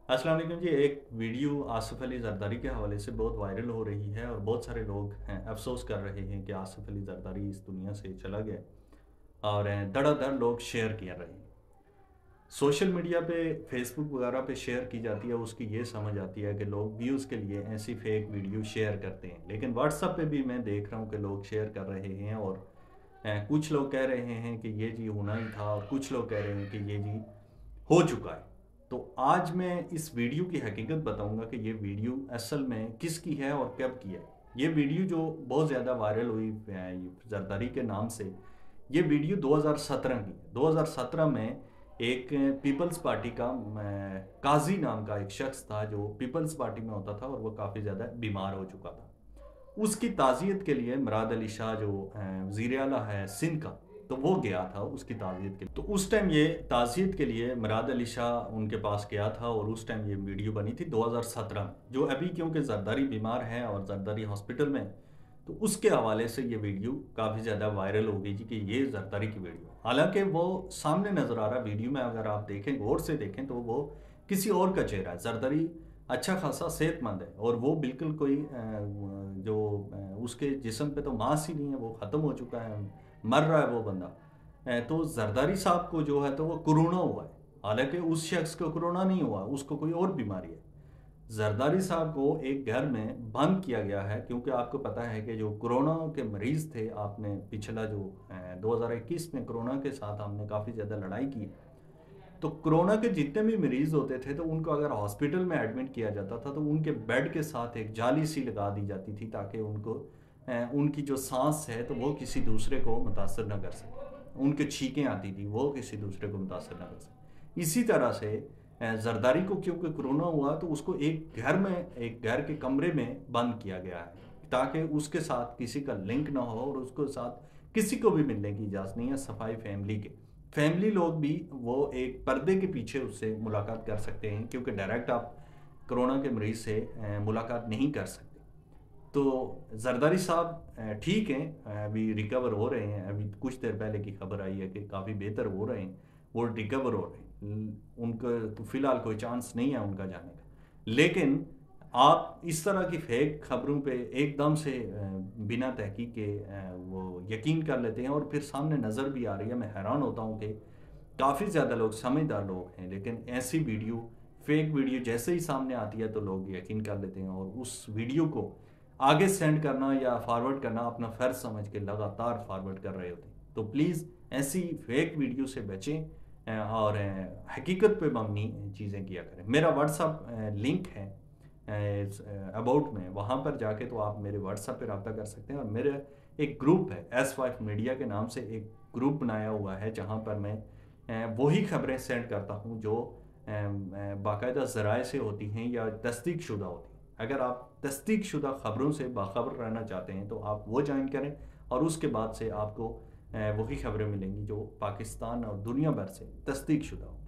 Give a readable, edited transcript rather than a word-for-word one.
अस्सलाम वालेकुम जी। एक वीडियो आसिफ अली जरदारी के हवाले से बहुत वायरल हो रही है और बहुत सारे लोग हैं अफसोस कर रहे हैं कि आसिफ अली जरदारी इस दुनिया से चला गया और धड़ाधड़ लोग शेयर कर रहे हैं। सोशल मीडिया पे फेसबुक वगैरह पे शेयर की जाती है, उसकी ये समझ आती है कि लोग व्यूज़ के लिए ऐसी फेक वीडियो शेयर करते हैं। लेकिन व्हाट्सएप पे भी मैं देख रहा हूँ कि लोग शेयर कर रहे हैं और कुछ लोग कह रहे हैं कि ये जी होना ही था और कुछ लोग कह रहे हैं कि ये जी हो चुका है। तो आज मैं इस वीडियो की हकीकत बताऊंगा कि ये वीडियो असल में किसकी है और कब की है। ये वीडियो जो बहुत ज़्यादा वायरल हुई जरदारी के नाम से, ये वीडियो 2017 की है। 2017 में एक पीपल्स पार्टी का काजी नाम का एक शख्स था जो पीपल्स पार्टी में होता था और वो काफ़ी ज़्यादा बीमार हो चुका था। उसकी ताज़ियत के लिए मुराद अली शाह जो वज़ीर आला है सिंध का, तो वो गया था उसकी ताज़ियत के लिए। तो उस टाइम ये ताज़ियत के लिए मुराद अली शाह उनके पास गया था और उस टाइम ये वीडियो बनी थी 2017 में। जो अभी क्योंकि जरदारी बीमार है और जरदारी हॉस्पिटल में, तो उसके हवाले से ये वीडियो काफ़ी ज़्यादा वायरल हो गई जी कि ये जरदारी की वीडियो। हालांकि वो सामने नज़र आ रहा वीडियो में, अगर आप देखें गौर से देखें तो वो किसी और का चेहरा है। जरदारी अच्छा खासा सेहतमंद है और वो बिल्कुल कोई जो उसके जिस्म पे तो मांस ही नहीं है, वो ख़त्म हो चुका है, मर रहा है वो बंदा। तो जरदारी साहब को जो है तो वो कोरोना हुआ है। हालांकि उस शख्स को कोरोना नहीं हुआ, उसको कोई और बीमारी है। जरदारी साहब को एक घर में बंद किया गया है क्योंकि आपको पता है कि जो कोरोना के मरीज़ थे, आपने पिछला जो 2021 में कोरोना के साथ हमने काफ़ी ज़्यादा लड़ाई की। तो कोरोना के जितने भी मरीज़ होते थे तो उनको अगर हॉस्पिटल में एडमिट किया जाता था तो उनके बेड के साथ एक जाली सी लगा दी जाती थी ताकि उनको उनकी जो सांस है तो वो किसी दूसरे को मुतासर न कर सके। उनके छींकें आती थी, वो किसी दूसरे को मुतासर न कर सके। इसी तरह से जरदारी को क्योंकि कोरोना हुआ तो उसको एक घर में, एक घर के कमरे में बंद किया गया है ताकि उसके साथ किसी का लिंक ना हो और उसके साथ किसी को भी मिलने की इजाज़त नहीं है। सफाई फैमिली लोग भी वो एक पर्दे के पीछे उससे मुलाकात कर सकते हैं क्योंकि डायरेक्ट आप कोरोना के मरीज़ से मुलाकात नहीं कर सकते। तो जरदारी साहब ठीक हैं, अभी रिकवर हो रहे हैं। अभी कुछ देर पहले की खबर आई है कि काफ़ी बेहतर हो रहे हैं, वो रिकवर हो रहे हैं। उनका तो फ़िलहाल कोई चांस नहीं है उनका जाने का। लेकिन आप इस तरह की फेक खबरों पे एकदम से बिना तहकीक के वो यकीन कर लेते हैं और फिर सामने नज़र भी आ रही है। मैं हैरान होता हूँ कि काफ़ी ज़्यादा लोग समझदार लोग हैं लेकिन ऐसी वीडियो, फेक वीडियो जैसे ही सामने आती है तो लोग यकीन कर लेते हैं और उस वीडियो को आगे सेंड करना या फॉरवर्ड करना अपना फ़र्ज समझ के लगातार फॉरवर्ड कर रहे होते हैं। तो प्लीज़ ऐसी फेक वीडियो से बचें और हकीकत पे मबनी चीज़ें किया करें। मेरा व्हाट्सअप लिंक है अबाउट में, वहाँ पर जाके तो आप मेरे व्हाट्सएप पे रब्ता कर सकते हैं। और मेरे एक ग्रुप है S5 मीडिया के नाम से, एक ग्रुप बनाया हुआ है जहाँ पर मैं वही खबरें सेंड करता हूँ जो बाकायदा ज़राए से होती हैं या तस्दीक शुदा होती हैं। अगर आप तस्दीक शुदा ख़बरों से बाखबर रहना चाहते हैं तो आप वो ज्वाइन करें और उसके बाद से आपको वही खबरें मिलेंगी जो पाकिस्तान और दुनिया भर से तस्दीक शुदा हो।